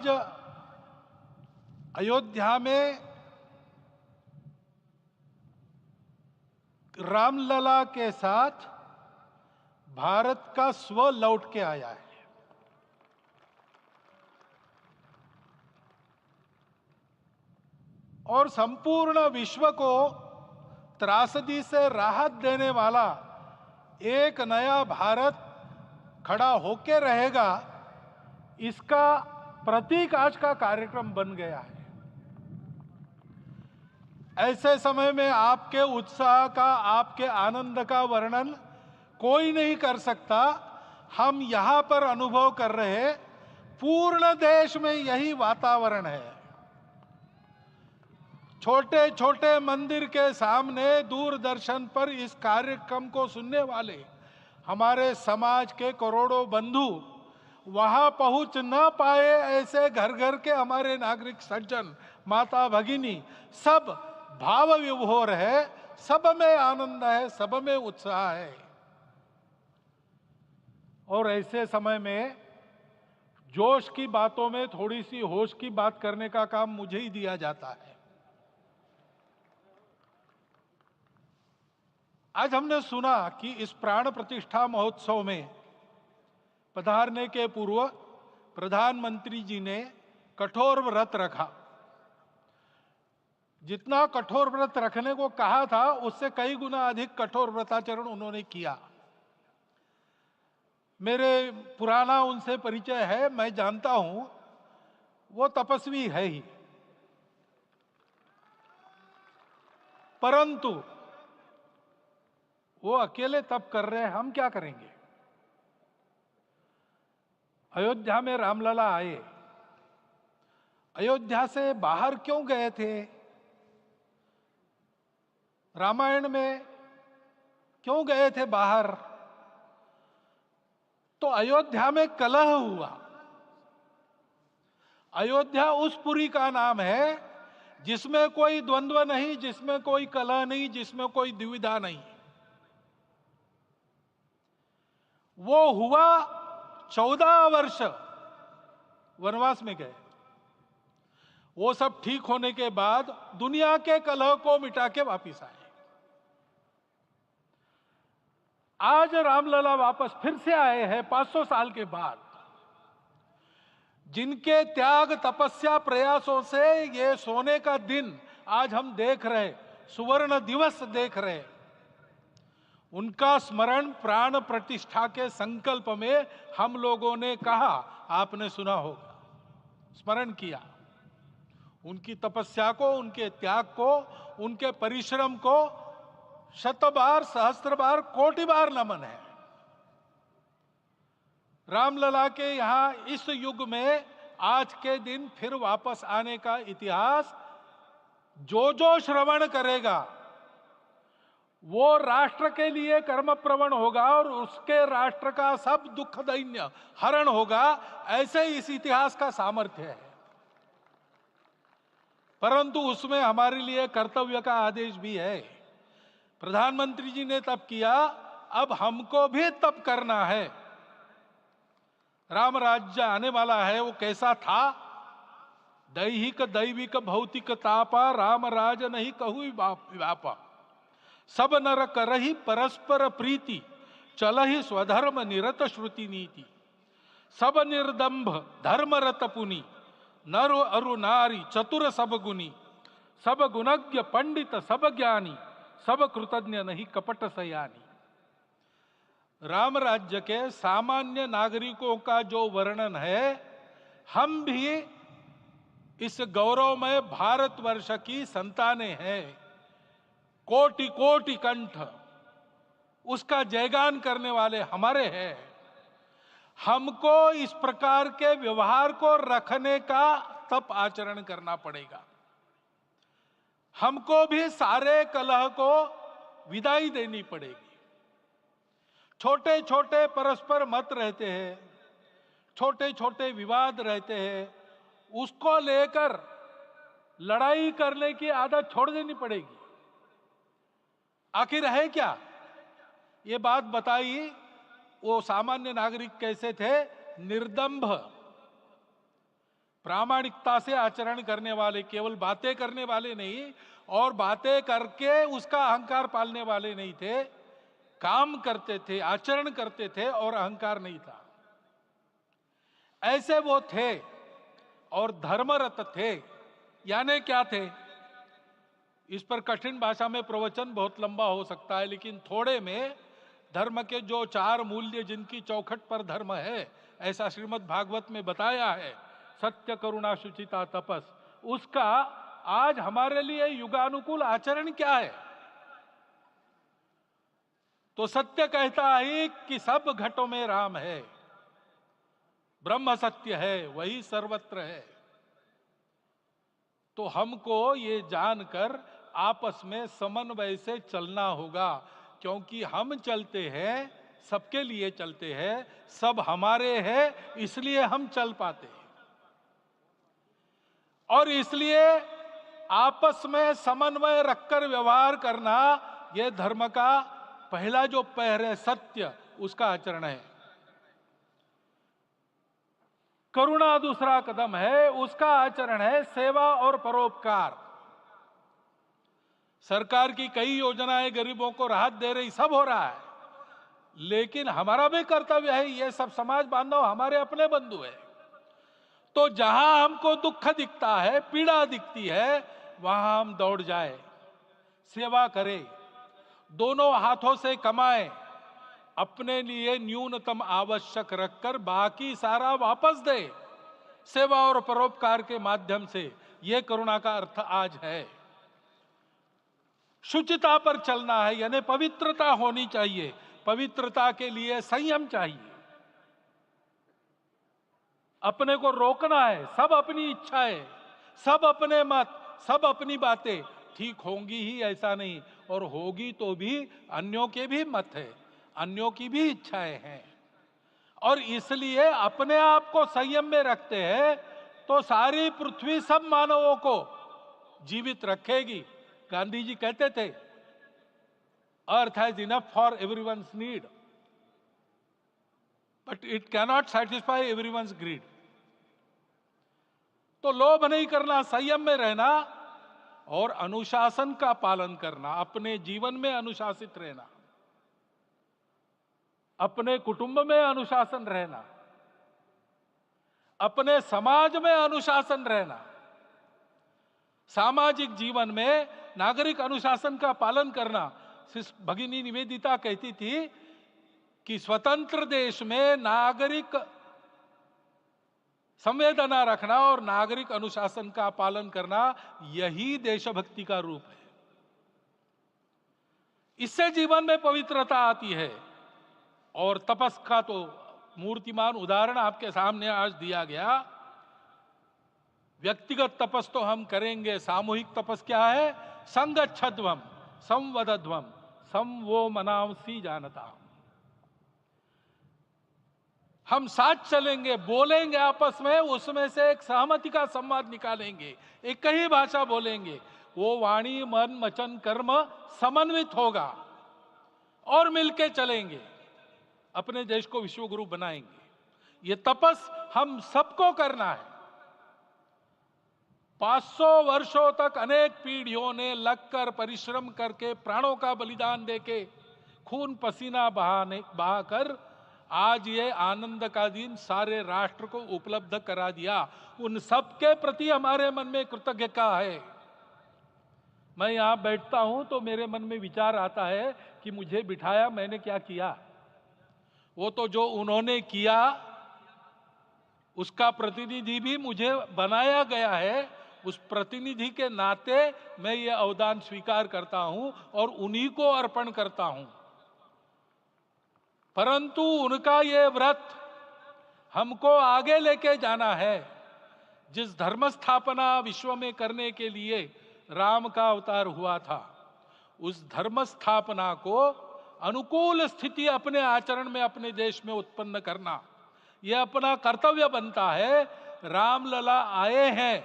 आज अयोध्या में रामलला के साथ भारत का स्व लौट के आया है। और संपूर्ण विश्व को त्रासदी से राहत देने वाला एक नया भारत खड़ा होके रहेगा, इसका प्रतीक आज का कार्यक्रम बन गया है। ऐसे समय में आपके उत्साह का, आपके आनंद का वर्णन कोई नहीं कर सकता। हम यहां पर अनुभव कर रहे, पूर्ण देश में यही वातावरण है। छोटे छोटे मंदिर के सामने दूरदर्शन पर इस कार्यक्रम को सुनने वाले हमारे समाज के करोड़ों बंधु वहां पहुंच न पाए, ऐसे घर घर के हमारे नागरिक सज्जन, माता भगिनी सब भाव विभोर है, सब में आनंद है, सब में उत्साह है। और ऐसे समय में जोश की बातों में थोड़ी सी होश की बात करने का काम मुझे ही दिया जाता है। आज हमने सुना कि इस प्राण प्रतिष्ठा महोत्सव में पधारने के पूर्व प्रधानमंत्री जी ने कठोर व्रत रखा। जितना कठोर व्रत रखने को कहा था, उससे कई गुना अधिक कठोर व्रताचरण उन्होंने किया। मेरे पुराना उनसे परिचय है, मैं जानता हूं वो तपस्वी है ही, परंतु वो अकेले तप कर रहे हैं, हम क्या करेंगे। अयोध्या में रामलला आए, अयोध्या से बाहर क्यों गए थे? रामायण में क्यों गए थे बाहर? तो अयोध्या में कलह हुआ। अयोध्या उस पुरी का नाम है जिसमें कोई द्वंद्व नहीं, जिसमें कोई कलह नहीं, जिसमें कोई दुविधा नहीं। वो हुआ 14 वर्ष वनवास में गए। वो सब ठीक होने के बाद दुनिया के कलह को मिटा के वापिस आए। आज रामलला वापस फिर से आए हैं 500 साल के बाद। जिनके त्याग, तपस्या, प्रयासों से ये सोने का दिन आज हम देख रहे, सुवर्ण दिवस देख रहे, उनका स्मरण प्राण प्रतिष्ठा के संकल्प में हम लोगों ने कहा, आपने सुना होगा, स्मरण किया। उनकी तपस्या को, उनके त्याग को, उनके परिश्रम को शत बार, सहस्त्र बार, कोटि बार नमन है। रामलला के यहां इस युग में आज के दिन फिर वापस आने का इतिहास जो जो श्रवण करेगा वो राष्ट्र के लिए कर्म प्रवण होगा और उसके राष्ट्र का सब दुख दैन्य हरण होगा। ऐसे इस इतिहास का सामर्थ्य है। परंतु उसमें हमारे लिए कर्तव्य का आदेश भी है। प्रधानमंत्री जी ने तप किया, अब हमको भी तप करना है। राम राज्य आने वाला है, वो कैसा था? दैहिक दैविक भौतिक तापा, राम राज नहीं कहु व्यापा। सब नर करहि परस्पर प्रीति, चलहि स्वधर्म निरत श्रुति नीति। सब निर्दंभ धर्म रत पुनि, नर अरु नारी चतुर सब गुनी। सब गुणज्ञ पंडित सब ज्ञानी, सब कृतज्ञ नहीं कपट सयानी। राम राज्य के सामान्य नागरिकों का जो वर्णन है, हम भी इस गौरवमय भारतवर्ष की संतानें हैं। कोटि कोटि कंठ उसका जयगान करने वाले हमारे हैं। हमको इस प्रकार के व्यवहार को रखने का तप आचरण करना पड़ेगा। हमको भी सारे कलह को विदाई देनी पड़ेगी। छोटे छोटे परस्पर मत रहते हैं, छोटे छोटे विवाद रहते हैं, उसको लेकर लड़ाई करने की आदत छोड़ देनी पड़ेगी। आखिर है क्या? ये बात बताइए, वो सामान्य नागरिक कैसे थे? निर्दंभ, प्रामाणिकता से आचरण करने वाले, केवल बातें करने वाले नहीं और बातें करके उसका अहंकार पालने वाले नहीं थे, काम करते थे, आचरण करते थे और अहंकार नहीं था, ऐसे वो थे। और धर्मरत थे यानी क्या थे, इस पर कठिन भाषा में प्रवचन बहुत लंबा हो सकता है, लेकिन थोड़े में धर्म के जो 4 मूल्य जिनकी चौखट पर धर्म है, ऐसा श्रीमद् भागवत में बताया है, सत्य, करुणा, शुचिता, तपस, उसका आज हमारे लिए युगानुकूल आचरण क्या है? तो सत्य कहता है कि सब घटों में राम है, ब्रह्म सत्य है, वही सर्वत्र है। तो हमको ये जानकर आपस में समन्वय से चलना होगा, क्योंकि हम चलते हैं, सबके लिए चलते हैं, सब हमारे हैं, इसलिए हम चल पाते हैं। और इसलिए आपस में समन्वय रखकर व्यवहार करना, यह धर्म का पहला जो पैर है, सत्य, उसका आचरण है। करुणा दूसरा कदम है, उसका आचरण है सेवा और परोपकार। सरकार की कई योजनाएं गरीबों को राहत दे रही, सब हो रहा है, लेकिन हमारा भी कर्तव्य है, ये सब समाज बांधव हमारे अपने बंधु है। तो जहां हमको दुख दिखता है, पीड़ा दिखती है, वहां हम दौड़ जाए, सेवा करें, दोनों हाथों से कमाएं, अपने लिए न्यूनतम आवश्यक रखकर बाकी सारा वापस दे, सेवा और परोपकार के माध्यम से। यह करुणा का अर्थ आज है। शुचिता पर चलना है, यानी पवित्रता होनी चाहिए। पवित्रता के लिए संयम चाहिए, अपने को रोकना है। सब अपनी इच्छाएं, सब अपने मत, सब अपनी बातें ठीक होंगी ही ऐसा नहीं, और होगी तो भी अन्यों के भी मत है, अन्यों की भी इच्छाएं हैं, और इसलिए अपने आप को संयम में रखते हैं तो सारी पृथ्वी सब मानवों को जीवित रखेगी। गांधी जी कहते थे, earth has enough for everyone's need but it cannot satisfy everyone's greed. तो लोभ नहीं करना, संयम में रहना और अनुशासन का पालन करना, अपने जीवन में अनुशासित रहना, अपने कुटुंब में अनुशासन रहना, अपने समाज में अनुशासन रहना। सामाजिक जीवन में नागरिक अनुशासन का पालन करना। भगिनी निवेदिता कहती थी कि स्वतंत्र देश में नागरिक संवेदना रखना और नागरिक अनुशासन का पालन करना, यही देशभक्ति का रूप है। इससे जीवन में पवित्रता आती है। और तपस का तो मूर्तिमान उदाहरण आपके सामने आज दिया गया। व्यक्तिगत तपस तो हम करेंगे, सामूहिक तपस क्या है? संगच्छध्वम संवदध्वम संवो मनांसी जानता। हम साथ चलेंगे, बोलेंगे आपस में, उसमें से एक सहमति का संवाद निकालेंगे, एक ही भाषा बोलेंगे, वो वाणी मन वचन कर्म समन्वित होगा और मिलके चलेंगे, अपने देश को विश्व गुरु बनाएंगे। ये तपस हम सबको करना है। 500 वर्षों तक अनेक पीढ़ियों ने लगकर परिश्रम करके, प्राणों का बलिदान देके, खून पसीना बहाकर आज ये आनंद का दिन सारे राष्ट्र को उपलब्ध करा दिया। उन सब के प्रति हमारे मन में कृतज्ञता है। मैं यहां बैठता हूं तो मेरे मन में विचार आता है कि मुझे बिठाया, मैंने क्या किया? वो तो जो उन्होंने किया उसका प्रतिनिधि भी मुझे बनाया गया है। उस प्रतिनिधि के नाते मैं ये अवदान स्वीकार करता हूं और उन्हीं को अर्पण करता हूं। परंतु उनका ये व्रत हमको आगे लेके जाना है। जिस धर्म स्थापना विश्व में करने के लिए राम का अवतार हुआ था, उस धर्म स्थापना को अनुकूल स्थिति अपने आचरण में, अपने देश में उत्पन्न करना, यह अपना कर्तव्य बनता है। रामलला आए हैं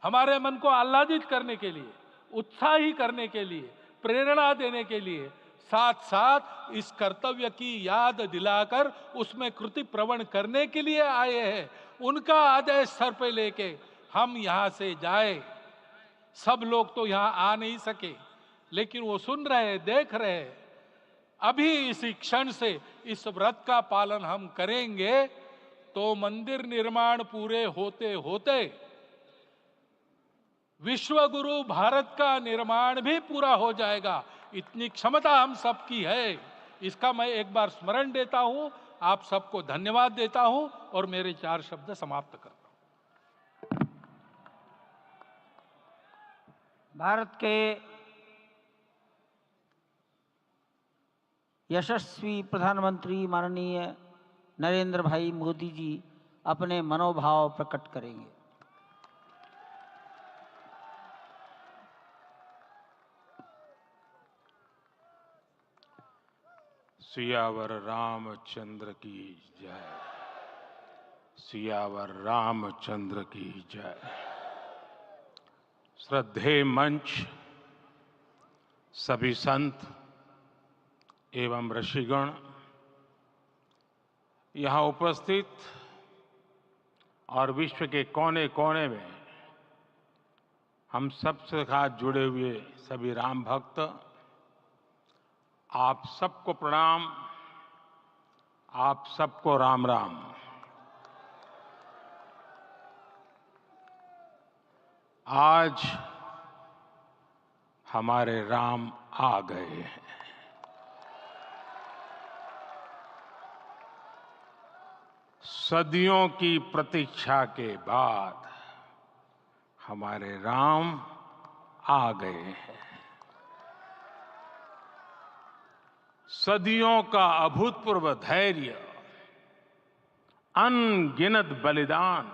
हमारे मन को आह्लादित करने के लिए, उत्साही करने के लिए, प्रेरणा देने के लिए, साथ साथ इस कर्तव्य की याद दिलाकर उसमें कृति प्रवण करने के लिए आए हैं। उनका आदेश सर पे लेके हम यहां से जाए। सब लोग तो यहां आ नहीं सके, लेकिन वो सुन रहे, देख रहे। अभी इसी क्षण से इस व्रत का पालन हम करेंगे तो मंदिर निर्माण पूरे होते होते विश्व गुरु भारत का निर्माण भी पूरा हो जाएगा। इतनी क्षमता हम सबकी है। इसका मैं एक बार स्मरण देता हूं, आप सबको धन्यवाद देता हूं और मेरे 4 शब्द समाप्त करता हूं। भारत के यशस्वी प्रधानमंत्री माननीय नरेंद्र भाई मोदी जी अपने मनोभाव प्रकट करेंगे। सियावर रामचंद्र की जय। सियावर रामचंद्र की जय। श्रद्धेय मंच, सभी संत एवं ऋषिगण, यहाँ उपस्थित और विश्व के कोने कोने में हम सबसे साथ जुड़े हुए सभी राम भक्त, आप सबको प्रणाम, आप सबको राम राम। आज हमारे राम आ गए हैं। सदियों की प्रतीक्षा के बाद हमारे राम आ गए हैं। सदियों का अभूतपूर्व धैर्य, अनगिनत बलिदान,